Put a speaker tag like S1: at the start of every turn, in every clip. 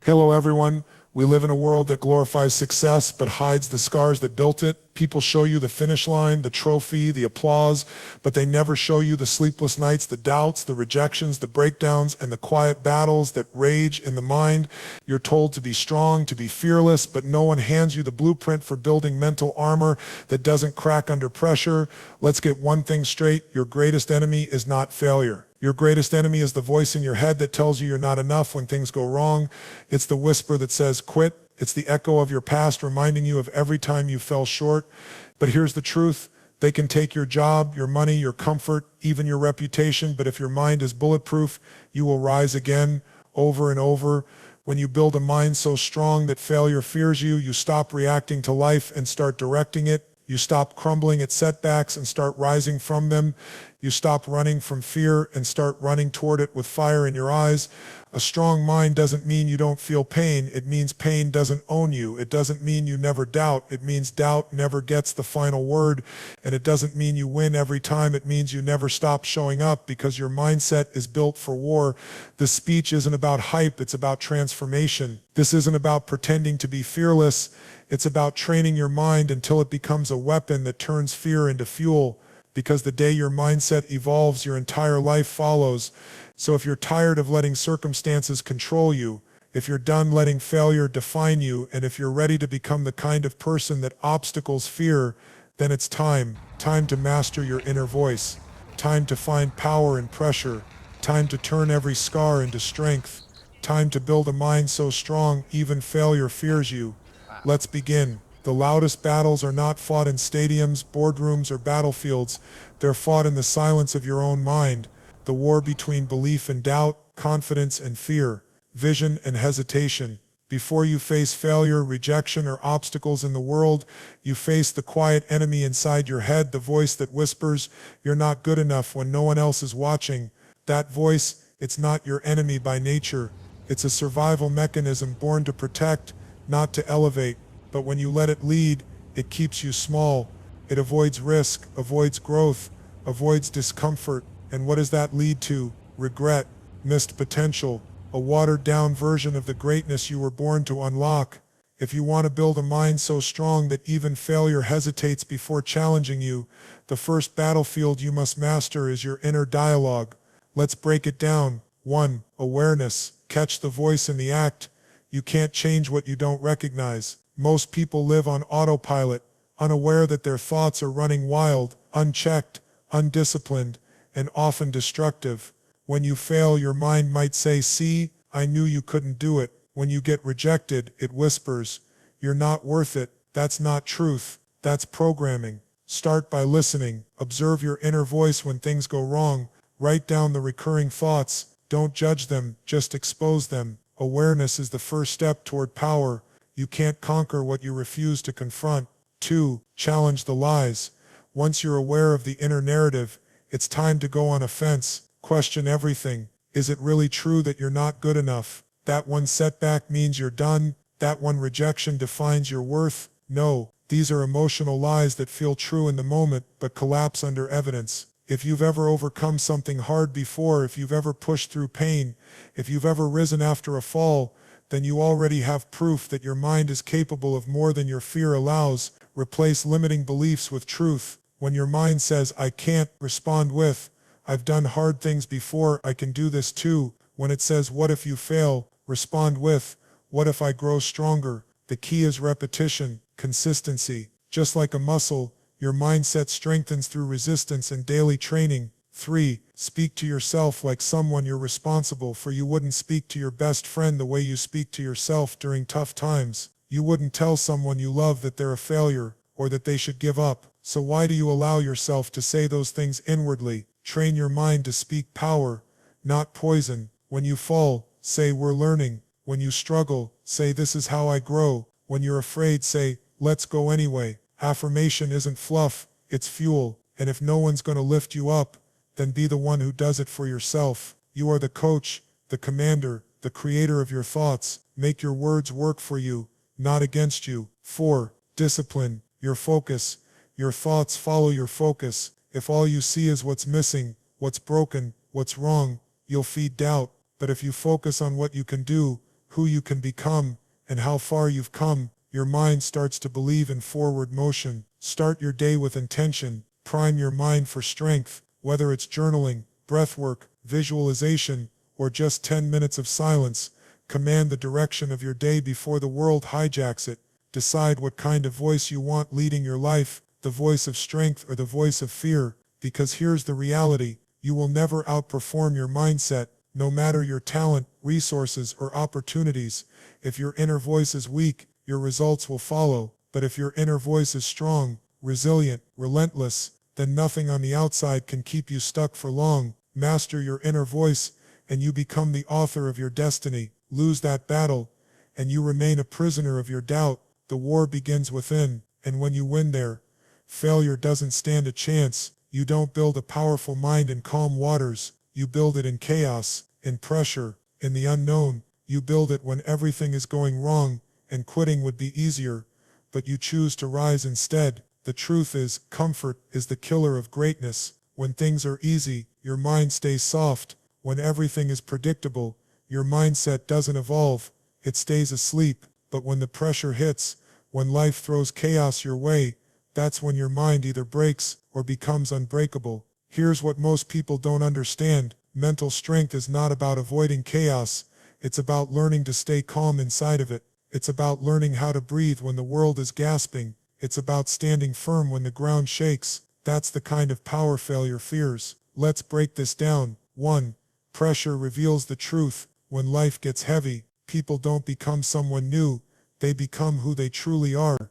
S1: Hello everyone. We live in a world that glorifies success but hides the scars that built it. People show you the finish line, the trophy, the applause, but they never show you the sleepless nights, the doubts, the rejections, the breakdowns, and the quiet battles that rage in the mind. You're told to be strong, to be fearless, but no one hands you the blueprint for building mental armor that doesn't crack under pressure. Let's get one thing straight. Your greatest enemy is not failure. Your greatest enemy is the voice in your head that tells you you're not enough when things go wrong. It's the whisper that says quit. It's the echo of your past reminding you of every time you fell short. But here's the truth. They can take your job, your money, your comfort, even your reputation, but if your mind is bulletproof, you will rise again, over and over. When you build a mind so strong that failure fears you, you stop reacting to life and start directing it. You stop crumbling at setbacks and start rising from them. You stop running from fear and start running toward it with fire in your eyes. A strong mind doesn't mean you don't feel pain. It means pain doesn't own you. It doesn't mean you never doubt. It means doubt never gets the final word. And it doesn't mean you win every time. It means you never stop showing up because your mindset is built for war. This speech isn't about hype. It's about transformation. This isn't about pretending to be fearless. It's about training your mind until it becomes a weapon that turns fear into fuel. Because the day your mindset evolves, your entire life follows. So if you're tired of letting circumstances control you, if you're done letting failure define you, and if you're ready to become the kind of person that obstacles fear, then it's time. Time to master your inner voice. Time to find power in pressure. Time to turn every scar into strength. Time to build a mind so strong even failure fears you. Let's begin. The loudest battles are not fought in stadiums, boardrooms, or battlefields. They're fought in the silence of your own mind. The war between belief and doubt, confidence and fear, vision and hesitation. Before you face failure, rejection, or obstacles in the world, you face the quiet enemy inside your head, the voice that whispers, "You're not good enough," when no one else is watching. That voice, it's not your enemy by nature. It's a survival mechanism born to protect, not to elevate. But when you let it lead, it keeps you small. It avoids risk, avoids growth, avoids discomfort. And what does that lead to? Regret, missed potential, a watered-down version of the greatness you were born to unlock. If you want to build a mind so strong that even failure hesitates before challenging you, the first battlefield you must master is your inner dialogue. Let's break it down. 1. Awareness. Catch the voice in the act. You can't change what you don't recognize. Most people live on autopilot, unaware that their thoughts are running wild, unchecked, undisciplined, and often destructive. When you fail, your mind might say, "See, I knew you couldn't do it." When you get rejected, it whispers, "You're not worth it." That's not truth. That's programming. Start by listening. Observe your inner voice when things go wrong. Write down the recurring thoughts. Don't judge them, just expose them. Awareness is the first step toward power. You can't conquer what you refuse to confront. 2. Challenge the lies. Once you're aware of the inner narrative, it's time to go on offense. Question everything. Is it really true that you're not good enough? That one setback means you're done? That one rejection defines your worth? No. These are emotional lies that feel true in the moment, but collapse under evidence. If you've ever overcome something hard before, if you've ever pushed through pain, if you've ever risen after a fall, then you already have proof that your mind is capable of more than your fear allows. Replace limiting beliefs with truth. When your mind says, "I can't," respond with, "I've done hard things before, I can do this too." When it says, "What if you fail?" respond with, "What if I grow stronger?" The key is repetition, consistency. Just like a muscle, your mindset strengthens through resistance and daily training. 3. Speak to yourself like someone you're responsible for. You wouldn't speak to your best friend the way you speak to yourself during tough times. You wouldn't tell someone you love that they're a failure or that they should give up. So why do you allow yourself to say those things inwardly? Train your mind to speak power, not poison. When you fall, say, "We're learning." When you struggle, say, "This is how I grow." When you're afraid, say, "Let's go anyway." Affirmation isn't fluff, it's fuel. And if no one's going to lift you up, then be the one who does it for yourself. You are the coach, the commander, the creator of your thoughts. Make your words work for you, not against you. 4. Discipline. Your focus. Your thoughts follow your focus. If all you see is what's missing, what's broken, what's wrong, you'll feed doubt. But if you focus on what you can do, who you can become, and how far you've come, your mind starts to believe in forward motion. Start your day with intention. Prime your mind for strength, whether it's journaling, breathwork, visualization, or just 10 minutes of silence. Command the direction of your day before the world hijacks it. Decide what kind of voice you want leading your life, the voice of strength or the voice of fear, because here's the reality. You will never outperform your mindset, no matter your talent, resources, or opportunities. If your inner voice is weak, your results will follow. But if your inner voice is strong, resilient, relentless, then nothing on the outside can keep you stuck for long. Master your inner voice, and you become the author of your destiny. Lose that battle, and you remain a prisoner of your doubt. The war begins within, and when you win there, failure doesn't stand a chance. You don't build a powerful mind in calm waters. You build it in chaos, in pressure, in the unknown. You build it when everything is going wrong, and quitting would be easier, but you choose to rise instead. The truth is, comfort is the killer of greatness. When things are easy, your mind stays soft. When everything is predictable, your mindset doesn't evolve. It stays asleep. But when the pressure hits, when life throws chaos your way, that's when your mind either breaks or becomes unbreakable. Here's what most people don't understand. Mental strength is not about avoiding chaos. It's about learning to stay calm inside of it. It's about learning how to breathe when the world is gasping. It's about standing firm when the ground shakes. That's the kind of power failure fears. Let's break this down. 1. Pressure reveals the truth. When life gets heavy, people don't become someone new. They become who they truly are.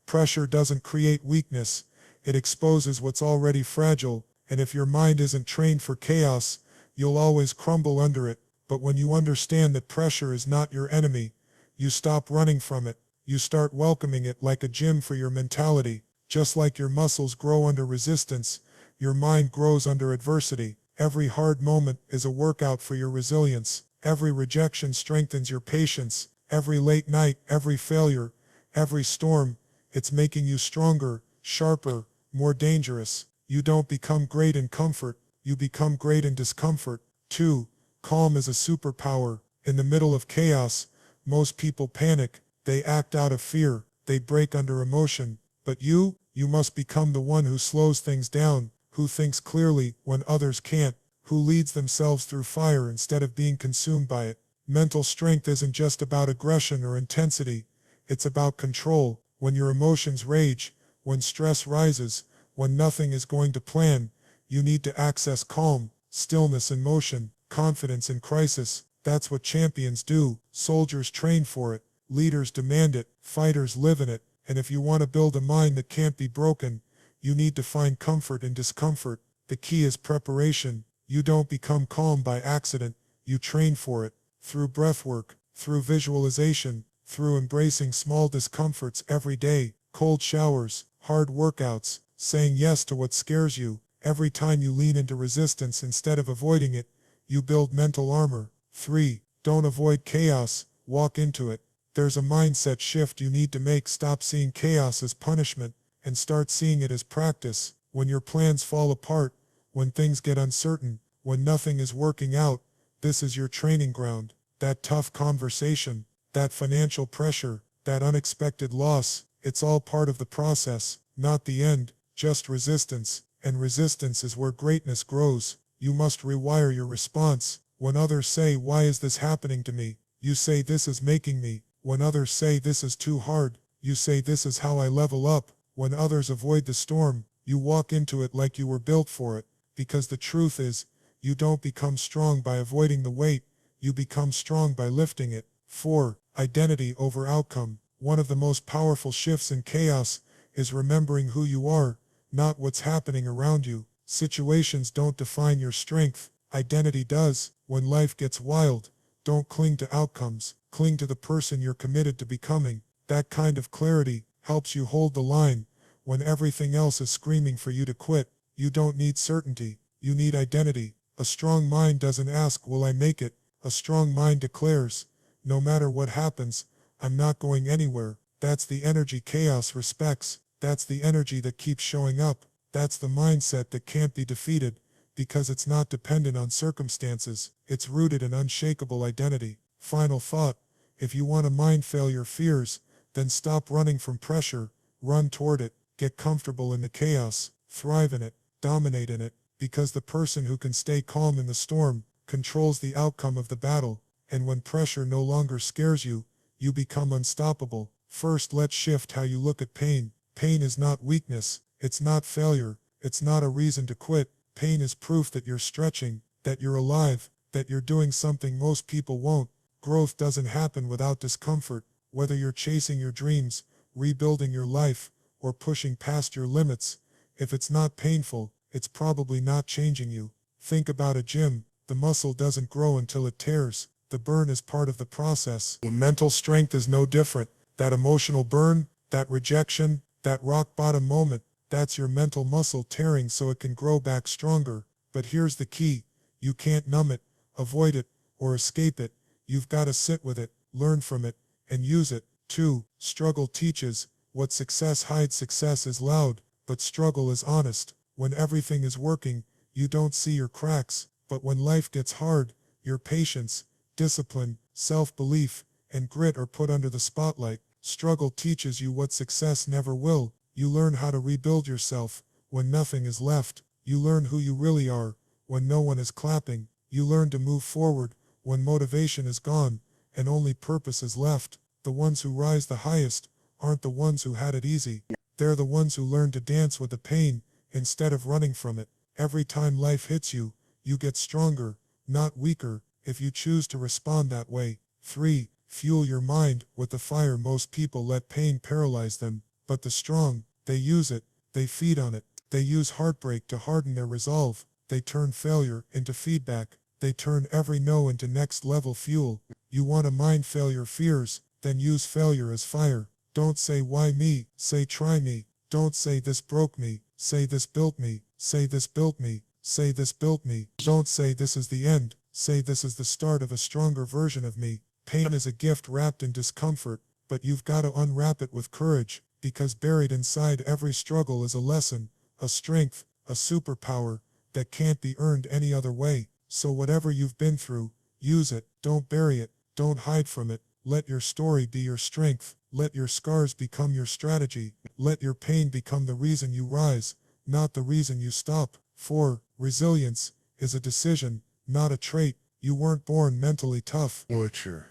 S1: Pressure doesn't create weakness. It exposes what's already fragile. And if your mind isn't trained for chaos, you'll always crumble under it. But when you understand that pressure is not your enemy, you stop running from it. You start welcoming it like a gym for your mentality. Just like your muscles grow under resistance, your mind grows under adversity. Every hard moment is a workout for your resilience. Every rejection strengthens your patience. Every late night, every failure, every storm, it's making you stronger, sharper, more dangerous. You don't become great in comfort. You become great in discomfort. 2. Calm is a superpower. In the middle of chaos, most people panic. They act out of fear. They break under emotion. But you must become the one who slows things down, who thinks clearly when others can't, who leads themselves through fire instead of being consumed by it. Mental strength isn't just about aggression or intensity. It's about control. When your emotions rage, when stress rises, when nothing is going to plan, you need to access calm, stillness in motion, confidence in crisis. That's what champions do. Soldiers train for it. Leaders demand it. Fighters live in it. And if you want to build a mind that can't be broken, you need to find comfort in discomfort. The key is preparation. You don't become calm by accident. You train for it. Through breathwork, through visualization, through embracing small discomforts every day, cold showers, hard workouts, saying yes to what scares you. Every time you lean into resistance instead of avoiding it, you build mental armor. 3. Don't avoid chaos, walk into it. There's a mindset shift you need to make. Stop seeing chaos as punishment and start seeing it as practice. When your plans fall apart, when things get uncertain, when nothing is working out, this is your training ground. That tough conversation, that financial pressure, that unexpected loss, it's all part of the process, not the end, just resistance. And resistance is where greatness grows. You must rewire your response. When others say, "Why is this happening to me?" you say, "This is making me." When others say, "This is too hard," you say, "This is how I level up." When others avoid the storm, you walk into it like you were built for it. Because the truth is, you don't become strong by avoiding the weight. You become strong by lifting it. 4. Identity over outcome. One of the most powerful shifts in chaos is remembering who you are, not what's happening around you. Situations don't define your strength. Identity does. When life gets wild, don't cling to outcomes. Cling to the person you're committed to becoming. That kind of clarity helps you hold the line when everything else is screaming for you to quit. You don't need certainty. You need identity. A strong mind doesn't ask, "Will I make it?" A strong mind declares, "No matter what happens, I'm not going anywhere." That's the energy chaos respects. That's the energy that keeps showing up. That's the mindset that can't be defeated because it's not dependent on circumstances. It's rooted in unshakable identity. Final thought. If you want to mind failure fears, then stop running from pressure, run toward it, get comfortable in the chaos, thrive in it, dominate in it, because the person who can stay calm in the storm controls the outcome of the battle, and when pressure no longer scares you, you become unstoppable. First, let's shift how you look at pain. Pain is not weakness, it's not failure, it's not a reason to quit. Pain is proof that you're stretching, that you're alive, that you're doing something most people won't. Growth doesn't happen without discomfort, whether you're chasing your dreams, rebuilding your life, or pushing past your limits. If it's not painful, it's probably not changing you. Think about a gym. The muscle doesn't grow until it tears. The burn is part of the process. Mental strength is no different. That emotional burn, that rejection, that rock bottom moment, that's your mental muscle tearing so it can grow back stronger. But here's the key. You can't numb it, avoid it, or escape it. You've got to sit with it, learn from it, and use it. 2. Struggle teaches. What success hides. Success is loud, but struggle is honest. When everything is working, you don't see your cracks. But when life gets hard, your patience, discipline, self-belief, and grit are put under the spotlight. Struggle teaches you what success never will. You learn how to rebuild yourself when nothing is left. You learn who you really are when no one is clapping. You learn to move forward when motivation is gone and only purpose is left. The ones who rise the highest aren't the ones who had it easy. They're the ones who learn to dance with the pain instead of running from it. Every time life hits you, you get stronger, not weaker, if you choose to respond that way. 3. Fuel your mind with the fire. Most people let pain paralyze them, but the strong, they use it, they feed on it. They use heartbreak to harden their resolve. They turn failure into feedback. They turn every no into next level fuel. You want to mind failure fears, then use failure as fire. Don't say why me, say try me. Don't say this broke me, say this built me, say this built me, say this built me. Don't say this is the end, say this is the start of a stronger version of me. Pain is a gift wrapped in discomfort, but you've got to unwrap it with courage, because buried inside every struggle is a lesson, a strength, a superpower that can't be earned any other way. So whatever you've been through, use it, don't bury it, don't hide from it. Let your story be your strength. Let your scars become your strategy. Let your pain become the reason you rise, not the reason you stop. 4. Resilience is a decision, not a trait. You weren't born mentally tough. Butcher.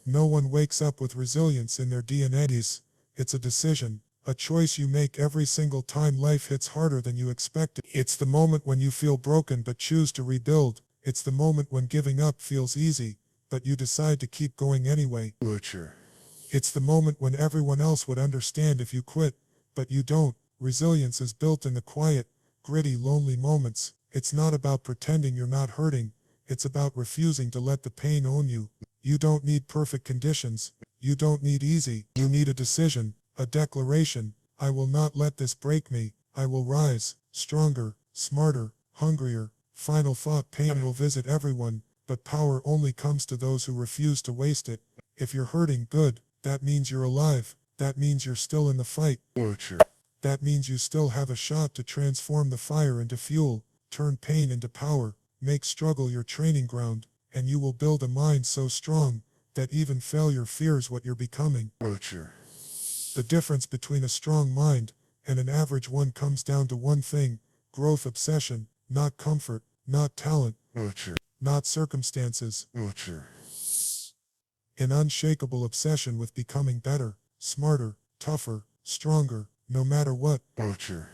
S1: No one wakes up with resilience in their DNA. It's a decision, a choice you make every single time life hits harder than you expected. It's the moment when you feel broken but choose to rebuild. It's the moment when giving up feels easy, but you decide to keep going anyway. Butcher. It's the moment when everyone else would understand if you quit, but you don't. Resilience is built in the quiet, gritty, lonely moments. It's not about pretending you're not hurting. It's about refusing to let the pain own you. You don't need perfect conditions. You don't need easy. You need a decision, a declaration. I will not let this break me. I will rise, stronger, smarter, hungrier. Final thought. Pain will visit everyone, but power only comes to those who refuse to waste it. If you're hurting, good. That means you're alive. That means you're still in the fight. Butcher. That means you still have a shot to transform the fire into fuel, turn pain into power, make struggle your training ground, and you will build a mind so strong that even failure fears what you're becoming. Butcher. The difference between a strong mind and an average one comes down to one thing: growth obsession, not comfort, not talent, Butcher. Not circumstances. Butcher. An unshakable obsession with becoming better, smarter, tougher, stronger, no matter what. Butcher.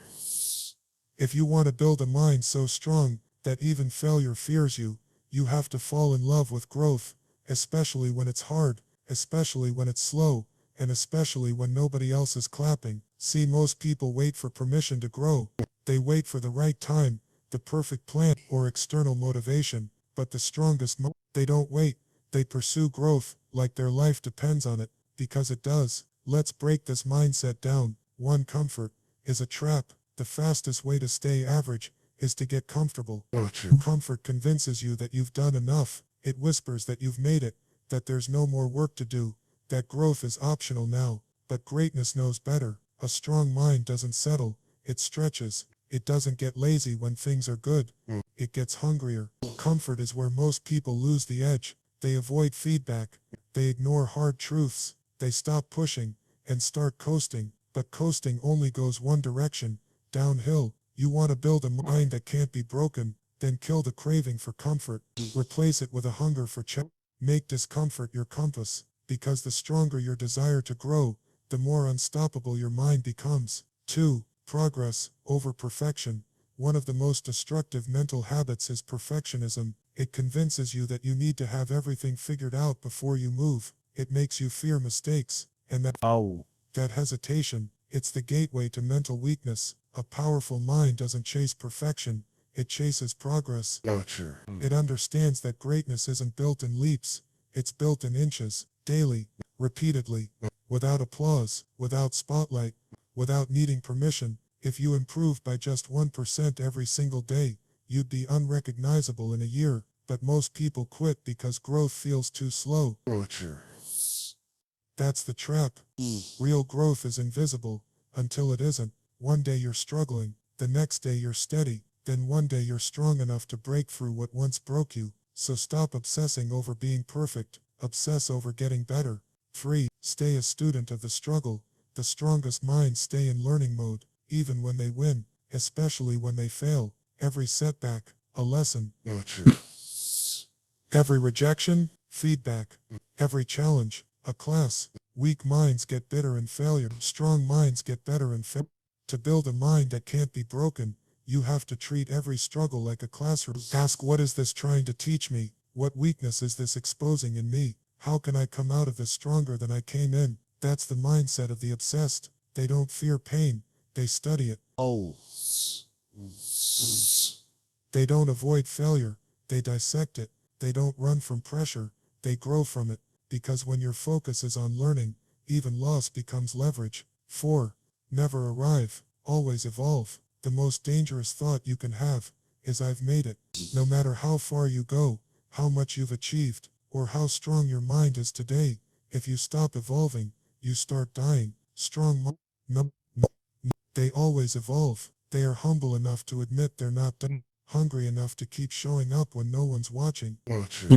S1: If you want to build a mind so strong that even failure fears you, you have to fall in love with growth, especially when it's hard, especially when it's slow, and especially when nobody else is clapping. See, most people wait for permission to grow. They wait for the right time, the perfect plan, or external motivation. But the strongest, they don't wait. They pursue growth like their life depends on it, because it does. Let's break this mindset down. 1. Comfort is a trap. The fastest way to stay average is to get comfortable. Butcher. Comfort convinces you that you've done enough. It whispers that you've made it, that there's no more work to do, that growth is optional now. But greatness knows better. A strong mind doesn't settle. It stretches. It doesn't get lazy when things are good. It gets hungrier. Comfort is where most people lose the edge. They avoid feedback. They ignore hard truths. They stop pushing and start coasting. But coasting only goes one direction, downhill. You want to build a mind that can't be broken, then kill the craving for comfort. Replace it with a hunger for challenge. Make discomfort your compass, because the stronger your desire to grow, the more unstoppable your mind becomes. 2. Progress over perfection. One of the most destructive mental habits is perfectionism. It convinces you that you need to have everything figured out before you move. It makes you fear mistakes, and that hesitation, it's the gateway to mental weakness. A powerful mind doesn't chase perfection, it chases progress. It understands that greatness isn't built in leaps, it's built in inches, daily, repeatedly, without applause, without spotlight, without needing permission. If you improve by just 1% every single day, you'd be unrecognizable in a year. But most people quit because growth feels too slow. That's the trap. Real growth is invisible until it isn't. One day you're struggling, the next day you're steady, then one day you're strong enough to break through what once broke you. So stop obsessing over being perfect, obsess over getting better. 3. Stay a student of the struggle. The strongest minds stay in learning mode, even when they win, especially when they fail. Every setback, a lesson. Every rejection, feedback. Every challenge, a class. Weak minds get bitter in failure. Strong minds get better in failure. To build a mind that can't be broken, you have to treat every struggle like a classroom. Ask, what is this trying to teach me? What weakness is this exposing in me? How can I come out of this stronger than I came in? That's the mindset of the obsessed. They don't fear pain, they study it. They don't avoid failure, they dissect it. They don't run from pressure, they grow from it. Because when your focus is on learning, even loss becomes leverage. 4. Never arrive, always evolve. The most dangerous thought you can have is, I've made it. No matter how far you go, how much you've achieved, or how strong your mind is today, if you stop evolving, you start dying. Strong minds, they always evolve. They are humble enough to admit they're not done. Hungry enough to keep showing up when no one's watching.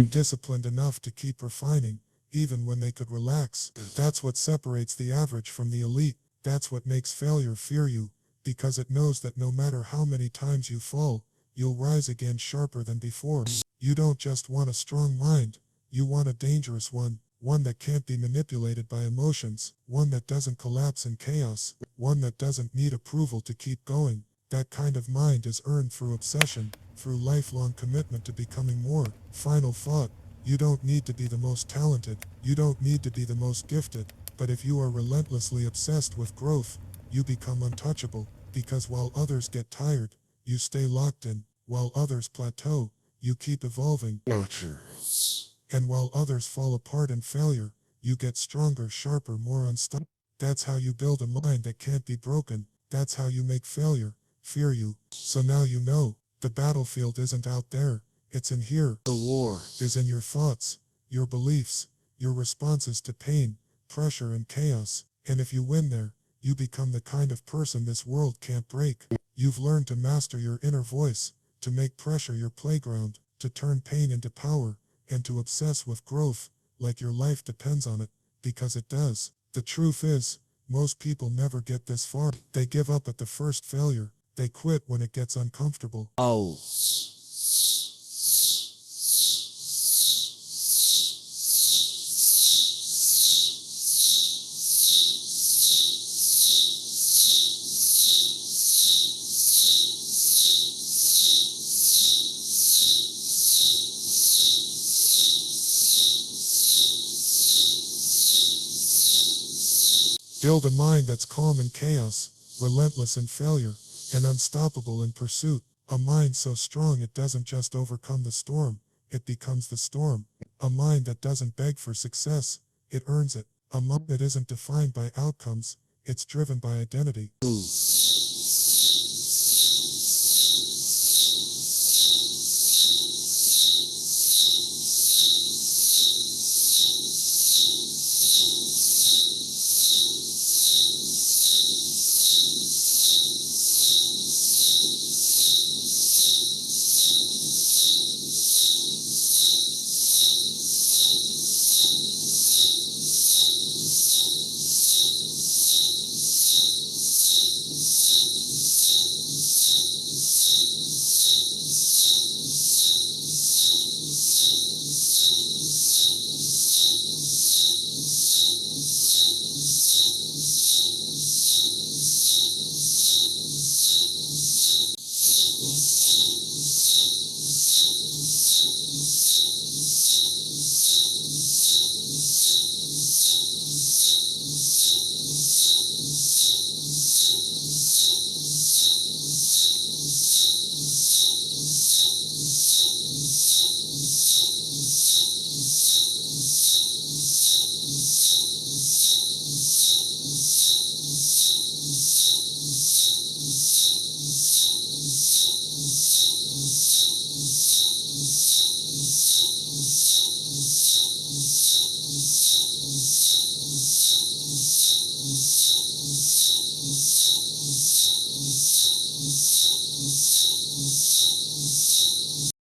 S1: Disciplined enough to keep refining, even when they could relax. That's what separates the average from the elite. That's what makes failure fear you, because it knows that no matter how many times you fall, you'll rise again sharper than before. You don't just want a strong mind, you want a dangerous one. One that can't be manipulated by emotions. One that doesn't collapse in chaos. One that doesn't need approval to keep going. That kind of mind is earned through obsession, through lifelong commitment to becoming more. Final thought, you don't need to be the most talented, you don't need to be the most gifted, but if you are relentlessly obsessed with growth, you become untouchable, because while others get tired, you stay locked in. While others plateau, you keep evolving. And while others fall apart in failure, you get stronger, sharper, more unstoppable. That's how you build a mind that can't be broken. That's how you make failure fear you. So now you know, the battlefield isn't out there, it's in here. The war is in your thoughts, your beliefs, your responses to pain, pressure, and chaos. And if you win there, you become the kind of person this world can't break. You've learned to master your inner voice, to make pressure your playground, to turn pain into power, and to obsess with growth, like your life depends on it, because it does. The truth is, most people never get this far. They give up at the first failure. They quit when it gets uncomfortable. Build a mind that's calm in chaos, relentless in failure, and unstoppable in pursuit. A mind so strong it doesn't just overcome the storm, it becomes the storm. A mind that doesn't beg for success, it earns it. A mind that isn't defined by outcomes, it's driven by identity.